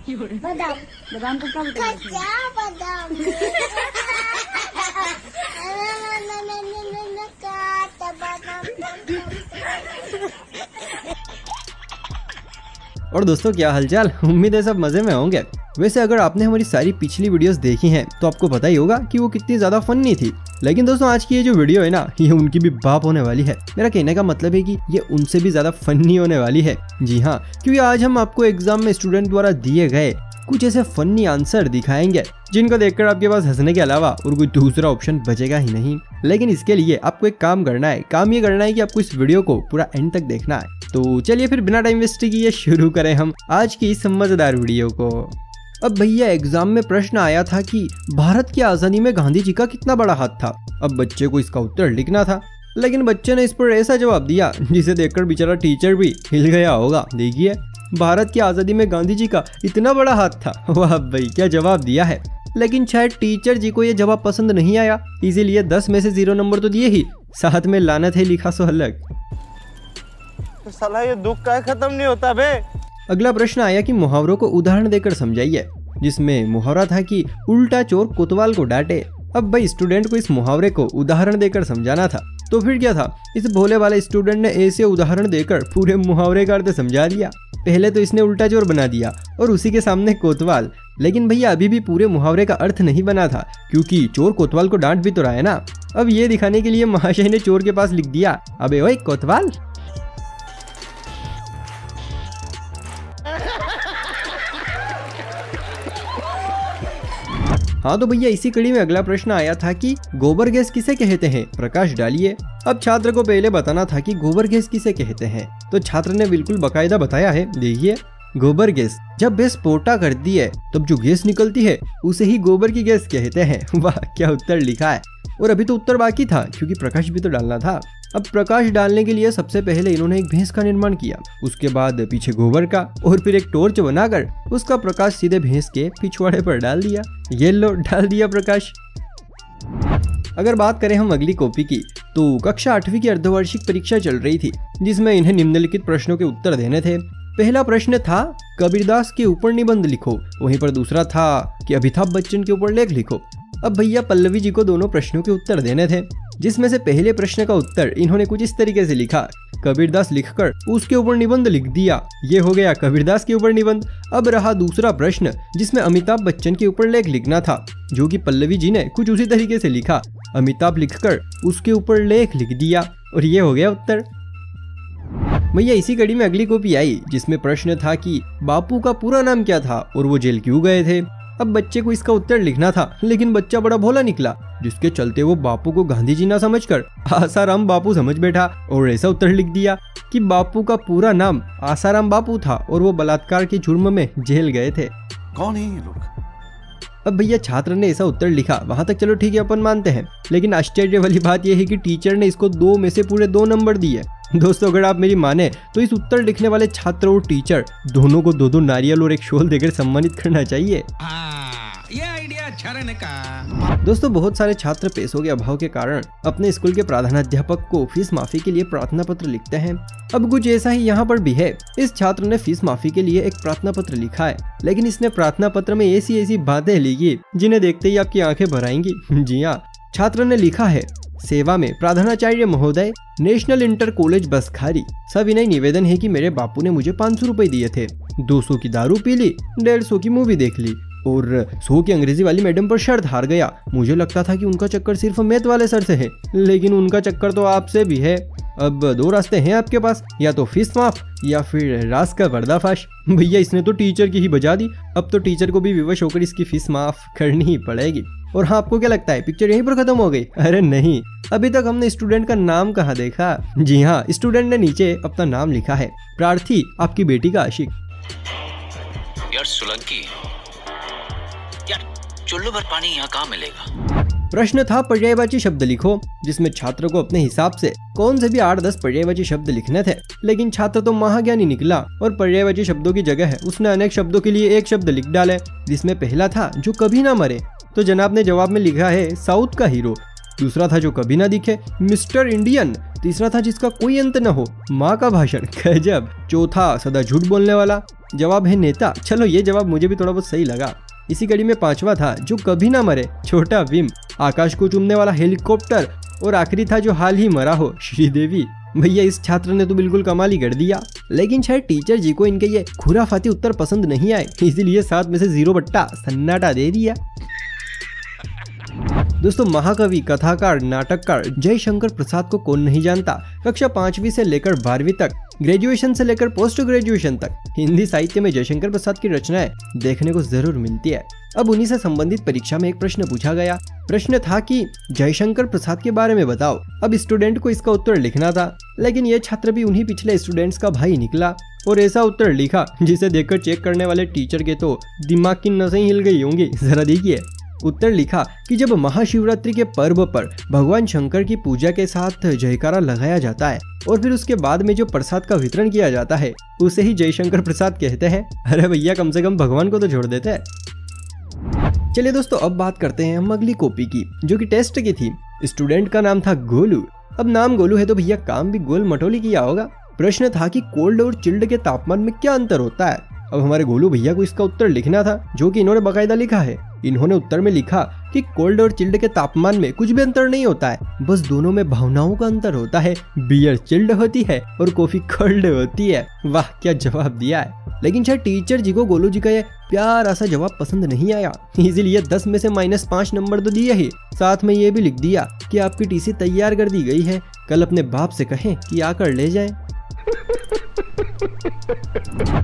बादाम। बादाम को क्या बोलते हैं? कच्चा बादाम। और दोस्तों क्या हालचाल, उम्मीद है सब मजे में होंगे। वैसे अगर आपने हमारी सारी पिछली वीडियोस देखी हैं तो आपको पता ही होगा कि वो कितनी ज्यादा फनी थी। लेकिन दोस्तों आज की ये जो वीडियो है ना, ये उनकी भी बाप होने वाली है। मेरा कहने का मतलब है कि ये उनसे भी ज्यादा फनी होने वाली है। जी हाँ, क्योंकि आज हम आपको एग्जाम में स्टूडेंट द्वारा दिए गए कुछ ऐसे फनी आंसर दिखाएंगे जिनको देखकर आपके पास हंसने के अलावा और कोई दूसरा ऑप्शन बचेगा ही नहीं। लेकिन इसके लिए आपको एक काम करना है, काम ये करना है कि आपको इस वीडियो को पूरा एंड तक देखना है। तो चलिए फिर बिना टाइम वेस्ट किए शुरू करें हम आज की इस मजेदार वीडियो को। अब भैया एग्जाम में प्रश्न आया था कि भारत की आजादी में गांधी जी का कितना बड़ा हाथ था। अब बच्चे को इसका उत्तर लिखना था, लेकिन बच्चे ने इस पर ऐसा जवाब दिया जिसे देखकर बेचारा टीचर भी हिल गया होगा। देखिए, भारत की आजादी में गांधी जी का इतना बड़ा हाथ था। वाह भाई क्या जवाब दिया है। लेकिन शायद टीचर जी को यह जवाब पसंद नहीं आया, इसीलिए 10 में से 0 नंबर तो दिए ही, साथ में लानत है लिखा सो अलग। तो साला ये दुख का खत्म नहीं होता बे। अगला प्रश्न आया कि मुहावरों को उदाहरण देकर समझाइए, जिसमें मुहावरा था कि उल्टा चोर कोतवाल को डांटे। अब भाई स्टूडेंट को इस मुहावरे को उदाहरण देकर समझाना था, तो फिर क्या था, इस भोले वाले स्टूडेंट ने ऐसे उदाहरण देकर पूरे मुहावरे का अर्थ समझा दिया। पहले तो इसने उल्टा चोर बना दिया और उसी के सामने कोतवाल। लेकिन भैया अभी भी पूरे मुहावरे का अर्थ नहीं बना था, क्योंकि चोर कोतवाल को डांट भी तो रहा है ना। अब ये दिखाने के लिए महाशय ने चोर के पास लिख दिया, अबे ओए कोतवाल। हाँ तो भैया इसी कड़ी में अगला प्रश्न आया था कि गोबर गैस किसे कहते हैं, प्रकाश डालिए। अब छात्र को पहले बताना था कि गोबर गैस किसे कहते हैं, तो छात्र ने बिल्कुल बकायदा बताया है। देखिए, गोबर गैस, जब भैंस पोटा करती है तब जो गैस निकलती है उसे ही गोबर की गैस कहते हैं। वाह क्या उत्तर लिखा है। और अभी तो उत्तर बाकी था, क्योंकि प्रकाश भी तो डालना था। अब प्रकाश डालने के लिए सबसे पहले इन्होंने एक भैंस का निर्माण किया, उसके बाद पीछे गोबर का, और फिर एक टॉर्च बनाकर उसका प्रकाश सीधे भैंस के पिछवाड़े पर डाल दिया। ये लो, डाल दिया प्रकाश। अगर बात करें हम अगली कॉपी की, तो कक्षा 8वीं की अर्धवार्षिक परीक्षा चल रही थी, जिसमें इन्हें निम्नलिखित प्रश्नों के उत्तर देने थे। पहला प्रश्न था कबीरदास के ऊपर निबंध लिखो, वहीं पर दूसरा था कि अमिताभ बच्चन के ऊपर लेख लिखो। अब भैया पल्लवी जी को दोनों प्रश्नों के उत्तर देने थे, जिसमें से पहले प्रश्न का उत्तर इन्होंने कुछ इस तरीके से लिखा, कबीरदास लिखकर उसके ऊपर निबंध लिख दिया। ये हो गया कबीरदास के ऊपर निबंध। अब रहा दूसरा प्रश्न, जिसमें अमिताभ बच्चन के ऊपर लेख लिखना था, जो कि पल्लवी जी ने कुछ उसी तरीके से लिखा, अमिताभ लिखकर उसके ऊपर लेख लिख दिया, और ये हो गया उत्तर। भैया इसी कड़ी में अगली कॉपी आई, जिसमें प्रश्न था कि बापू का पूरा नाम क्या था और वो जेल क्यों गए थे। अब बच्चे को इसका उत्तर लिखना था, लेकिन बच्चा बड़ा भोला निकला, जिसके चलते वो बापू को गांधी जी ना समझकर आसाराम बापू समझ बैठा और ऐसा उत्तर लिख दिया कि बापू का पूरा नाम आसाराम बापू था और वो बलात्कार के जुर्म में जेल गए थे। कौन है ये लोग? अब भैया छात्र ने ऐसा उत्तर लिखा, वहां तक चलो ठीक है, अपन मानते हैं। लेकिन आश्चर्य वाली बात यह है कि टीचर ने इसको 2 में से पूरे 2 नंबर दिए। दोस्तों अगर आप मेरी माने तो इस उत्तर लिखने वाले छात्र और टीचर दोनों को 2-2 नारियल और एक शॉल देकर सम्मानित करना चाहिए। ये आइडिया अच्छा रहने का। दोस्तों बहुत सारे छात्र पैसों के अभाव के कारण अपने स्कूल के प्रधानाध्यापक को फीस माफी के लिए प्रार्थना पत्र लिखते हैं। अब कुछ ऐसा ही यहाँ पर भी है। इस छात्र ने फीस माफी के लिए एक प्रार्थना पत्र लिखा है, लेकिन इसने प्रार्थना पत्र में ऐसी बातें लिखी जिन्हें देखते ही आपकी आंखें भर आएंगी। जी हाँ, छात्र ने लिखा है, सेवा में प्रधानाचार्य महोदय, नेशनल इंटर कॉलेज बसखारी, सविनय निवेदन है कि मेरे बापू ने मुझे 500 रुपए दिए थे, 200 की दारू पी ली, 150 की मूवी देख ली और 100 की अंग्रेजी वाली मैडम पर शर्त हार गया। मुझे लगता था कि उनका चक्कर सिर्फ मैथ वाले सर से है, लेकिन उनका चक्कर तो आपसे भी है। अब 2 रास्ते हैं आपके पास, या तो फीस माफ या फिर राज का पर्दाफाश। भैया इसने तो टीचर की ही बजा दी, अब तो टीचर को भी विवश होकर इसकी फीस माफ करनी ही पड़ेगी। और हाँ, आपको क्या लगता है पिक्चर यहीं पर खत्म हो गई? अरे नहीं, अभी तक हमने स्टूडेंट का नाम कहाँ देखा। जी हाँ, स्टूडेंट ने नीचे अपना नाम लिखा है, प्रार्थी आपकी बेटी का आशिक। यार सोलंकी, यार चुल्लू भर पानी यहाँ कहाँ मिलेगा? प्रश्न था पर्यायवाची शब्द लिखो, जिसमें छात्र को अपने हिसाब से कौन से भी 8-10 पर्यायवाची शब्द लिखने थे। लेकिन छात्र तो महाज्ञानी निकला और पर्यायवाची शब्दों की जगह उसने अनेक शब्दों के लिए एक शब्द लिख डाले, जिसमें पहला था जो कभी ना मरे। तो जनाब ने जवाब में लिखा है साउथ का हीरो। दूसरा था जो कभी ना दिखे, मिस्टर इंडियन। तीसरा था जिसका कोई अंत न हो, माँ का भाषण। गजब। चौथा सदा झूठ बोलने वाला। जवाब है नेता। चलो ये जवाब मुझे भी थोड़ा बहुत सही लगा। इसी कड़ी में पांचवा था जो कभी ना मरे, छोटा भीम। आकाश को चूमने वाला हेलीकॉप्टर, और आखिरी था जो हाल ही मरा हो, श्रीदेवी। भैया इस छात्र ने तो बिल्कुल कमाल ही कर दिया, लेकिन शायद टीचर जी को इनके ये खुराफाती उत्तर पसंद नहीं आए, इसीलिए 7 में से 0 बट्टा सन्नाटा दे दिया। दोस्तों महाकवि, कथाकार, नाटककार जयशंकर प्रसाद को कौन नहीं जानता। कक्षा 5वीं से लेकर 12वीं तक, ग्रेजुएशन से लेकर पोस्ट ग्रेजुएशन तक हिंदी साहित्य में जयशंकर प्रसाद की रचनाएं देखने को जरूर मिलती है। अब उन्हीं से संबंधित परीक्षा में एक प्रश्न पूछा गया। प्रश्न था कि जयशंकर प्रसाद के बारे में बताओ। अब स्टूडेंट को इसका उत्तर लिखना था, लेकिन ये छात्र भी उन्हीं पिछले स्टूडेंट्स का भाई निकला और ऐसा उत्तर लिखा जिसे देखकर चेक करने वाले टीचर के तो दिमाग की नसें हिल गई होंगी। जरा देखिए, उत्तर लिखा कि जब महाशिवरात्रि के पर्व पर भगवान शंकर की पूजा के साथ जयकारा लगाया जाता है और फिर उसके बाद में जो प्रसाद का वितरण किया जाता है उसे ही जयशंकर प्रसाद कहते हैं। अरे भैया कम से कम भगवान को तो छोड़ देते हैं। चलिए दोस्तों अब बात करते हैं हम अगली कॉपी की, जो कि टेस्ट की थी। स्टूडेंट का नाम था गोलू। अब नाम गोलू है तो भैया काम भी गोल मटोली किया होगा। प्रश्न था कि कोल्ड और चिल्ड के तापमान में क्या अंतर होता है। अब हमारे गोलू भैया को इसका उत्तर लिखना था, जो कि इन्होंने बकायदा लिखा है। इन्होंने उत्तर में लिखा कि कोल्ड और चिल्ड के तापमान में कुछ भी अंतर नहीं होता है, बस दोनों में भावनाओं का अंतर होता है। बियर चिल्ड होती है और कॉफी कोल्ड होती है। वाह क्या जवाब दिया है। लेकिन शायद टीचर जी को गोलू जी का ये प्यारा सा जवाब पसंद नहीं आया, इसीलिए 10 में से -5 नंबर तो दिए ही, साथ में ये भी लिख दिया कि आपकी टीसी तैयार कर दी गई है, कल अपने बाप से कहें कि आकर ले जाए।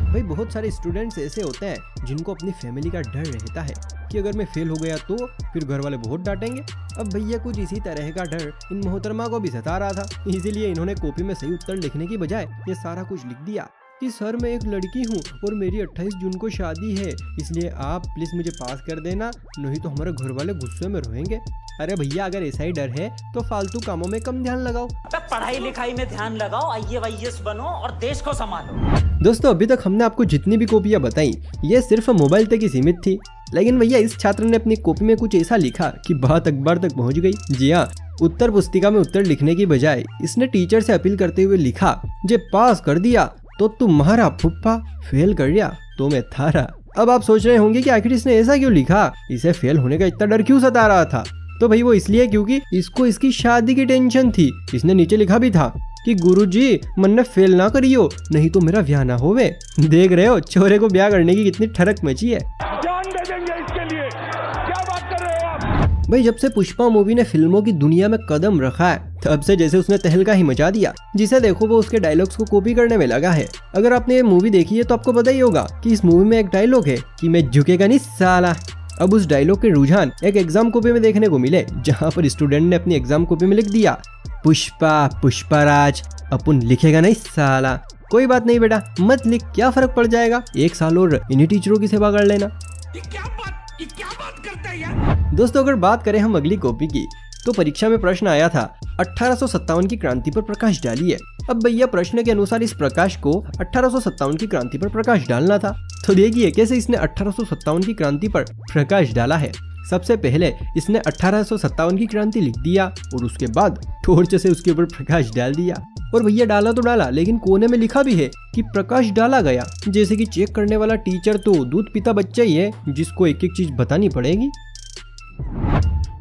भाई बहुत सारे स्टूडेंट्स ऐसे होते हैं जिनको अपनी फैमिली का डर रहता है कि अगर मैं फेल हो गया तो फिर घर वाले बहुत डांटेंगे। अब भैया कुछ इसी तरह का डर इन मोहतरमा को भी सता रहा था, इसीलिए इन्होंने कॉपी में सही उत्तर लिखने की बजाय ये सारा कुछ लिख दिया कि सर मैं एक लड़की हूँ और मेरी 28 जून को शादी है, इसलिए आप प्लीज मुझे पास कर देना, नहीं तो हमारे घर वाले गुस्से में रहेंगे। अरे भैया अगर ऐसा ही डर है तो फालतू कामों में कम ध्यान लगाओ, पढ़ाई लिखाई में ध्यान लगाओ, IAS बनो और देश को संभालो। दोस्तों अभी तक हमने आपको जितनी भी कॉपियां बताई ये सिर्फ मोबाइल तक ही सीमित थी, लेकिन भैया इस छात्र ने अपनी कॉपी में कुछ ऐसा लिखा कि बात अखबार तक पहुंच गई। जी हाँ, उत्तर पुस्तिका में उत्तर लिखने की बजाय इसने टीचर से अपील करते हुए लिखा, जे पास कर दिया तो तुम्हारा फुप्पा, फेल कर दिया तो मैं थारा। अब आप सोच रहे होंगे कि आखिर इसने ऐसा क्यों लिखा, इसे फेल होने का इतना डर क्यों सता रहा था। तो भाई वो इसलिए क्योंकि इसको इसकी शादी की टेंशन थी। इसने नीचे लिखा भी था कि गुरुजी मन ने फेल ना करियो, नहीं तो मेरा ब्याह ना होवे। देख रहे हो छोरे को ब्याह करने की कितनी ठरक मची है। जान दे देंगे इसके लिए, क्या बात कर रहे हो आप। भाई जब से पुष्पा मूवी ने फिल्मों की दुनिया में कदम रखा है तब से जैसे उसने तहलका ही मचा दिया, जिसे देखो वो उसके डायलॉग्स को कॉपी करने में लगा है। अगर आपने ये मूवी देखी है तो आपको पता ही होगा कि इस मूवी में एक डायलॉग है कि मैं झुकेगा नहीं साला। अब उस डायलॉग के रुझान एक एग्जाम कॉपी में देखने को मिले, जहां पर स्टूडेंट ने अपनी एग्जाम कॉपी में लिख दिया पुष्पा पुष्पराज, अपन लिखेगा नहीं साला। कोई बात नहीं बेटा मत लिख, क्या फर्क पड़ जाएगा, 1 साल और इन्हीं टीचरों की सेवा कर लेना। ये क्या बात करता है यार। दोस्तों अगर बात करें हम अगली कॉपी की तो परीक्षा में प्रश्न आया था 1857 की क्रांति पर प्रकाश डालिए। अब भैया प्रश्न के अनुसार इस प्रकाश को 1857 की क्रांति पर प्रकाश डालना था, तो देखिए कैसे इसने 1857 की क्रांति पर प्रकाश डाला है। सबसे पहले इसने 1857 की क्रांति लिख दिया और उसके बाद टॉर्च से उसके ऊपर प्रकाश डाल दिया। और भैया डाला तो डाला, लेकिन कोने में लिखा भी है कि प्रकाश डाला गया, जैसे कि चेक करने वाला टीचर तो दूध पीता बच्चा ही है जिसको एक एक चीज बतानी पड़ेगी।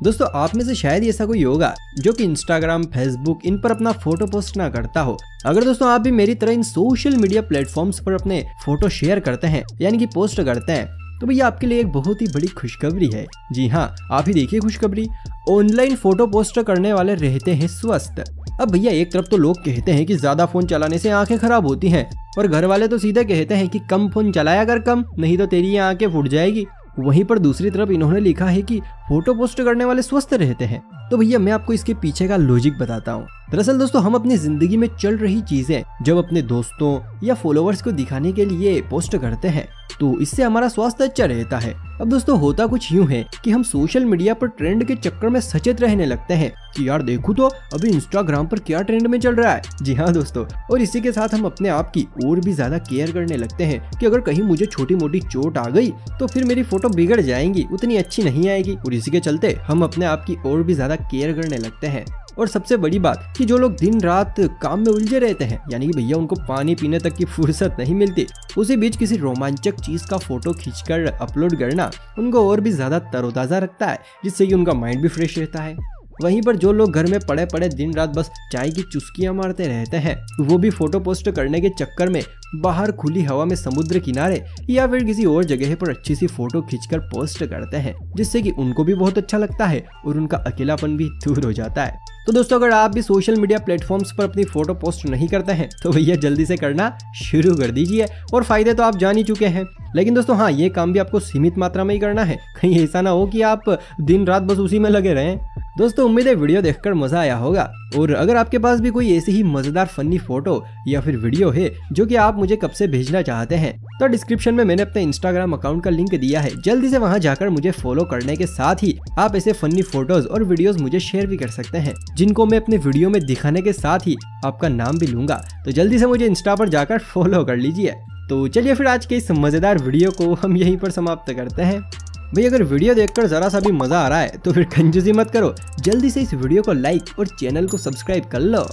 दोस्तों आप में से शायद ऐसा कोई होगा जो कि इंस्टाग्राम, फेसबुक इन पर अपना फोटो पोस्ट ना करता हो। अगर दोस्तों आप भी मेरी तरह इन सोशल मीडिया प्लेटफॉर्म्स पर अपने फोटो शेयर करते हैं यानी कि पोस्ट करते हैं, तो भैया आपके लिए एक बहुत ही बड़ी खुशखबरी है। जी हाँ, आप ही देखिए खुशखबरी, ऑनलाइन फोटो पोस्ट करने वाले रहते हैं स्वस्थ। अब भैया एक तरफ तो लोग कहते हैं कि ज्यादा फोन चलाने से आंखें खराब होती हैं, और घर वाले तो सीधे कहते हैं कि कम फोन चलाया कर कम, नहीं तो तेरी आंखें फूट जाएगी। वहीं पर दूसरी तरफ इन्होंने लिखा है कि फोटो पोस्ट करने वाले स्वस्थ रहते हैं। तो भैया मैं आपको इसके पीछे का लॉजिक बताता हूँ। दरअसल दोस्तों हम अपनी जिंदगी में चल रही चीजें जब अपने दोस्तों या फॉलोअर्स को दिखाने के लिए पोस्ट करते हैं तो इससे हमारा स्वास्थ्य अच्छा रहता है। अब दोस्तों होता कुछ यूं है कि हम सोशल मीडिया पर ट्रेंड के चक्कर में सचेत रहने लगते हैं कि यार देखो तो अभी इंस्टाग्राम पर क्या ट्रेंड में चल रहा है। जी हाँ दोस्तों, और इसी के साथ हम अपने आप की और भी ज्यादा केयर करने लगते हैं कि अगर कहीं मुझे छोटी मोटी चोट आ गई तो फिर मेरी फोटो बिगड़ जाएंगी, उतनी अच्छी नहीं आएगी, और इसी के चलते हम अपने आप की और भी ज्यादा केयर करने लगते हैं। और सबसे बड़ी बात कि जो लोग दिन रात काम में उलझे रहते हैं, यानी कि भैया उनको पानी पीने तक की फुर्सत नहीं मिलती, उसी बीच किसी रोमांचक चीज का फोटो खींचकर अपलोड करना उनको और भी ज्यादा तरोताजा रखता है, जिससे कि उनका माइंड भी फ्रेश रहता है। वहीं पर जो लोग घर में पड़े पड़े दिन रात बस चाय की चुस्कियां मारते रहते हैं, वो भी फोटो पोस्ट करने के चक्कर में बाहर खुली हवा में समुद्र किनारे या फिर किसी और जगह पर अच्छी सी फोटो खींचकर पोस्ट करते हैं, जिससे कि उनको भी बहुत अच्छा लगता है और उनका अकेलापन भी दूर हो जाता है। तो दोस्तों अगर आप भी सोशल मीडिया प्लेटफॉर्म्स पर अपनी फोटो पोस्ट नहीं करते हैं तो भैया जल्दी से करना शुरू कर दीजिए, और फायदे तो आप जान ही चुके हैं। लेकिन दोस्तों हाँ, ये काम भी आपको सीमित मात्रा में ही करना है, कहीं ऐसा ना हो कि आप दिन रात बस उसी में लगे रहें। दोस्तों उम्मीद है वीडियो देखकर मजा आया होगा, और अगर आपके पास भी कोई ऐसी ही मजेदार फनी फोटो या फिर वीडियो है जो कि आप मुझे कब से भेजना चाहते हैं, तो डिस्क्रिप्शन में मैंने अपने इंस्टाग्राम अकाउंट का लिंक दिया है, जल्दी से वहां जाकर मुझे फॉलो करने के साथ ही आप ऐसे फनी फोटोज और वीडियोस मुझे शेयर भी कर सकते हैं, जिनको मैं अपने वीडियो में दिखाने के साथ ही आपका नाम भी लूंगा। तो जल्दी से मुझे इंस्टा पर जाकर फॉलो कर लीजिए। तो चलिए फिर आज के इस मजेदार वीडियो को हम यहीं पर समाप्त करते हैं। भाई अगर वीडियो देखकर जरा सा भी मजा आ रहा है तो फिर कंजूसी मत करो, जल्दी से इस वीडियो को लाइक और चैनल को सब्सक्राइब कर लो।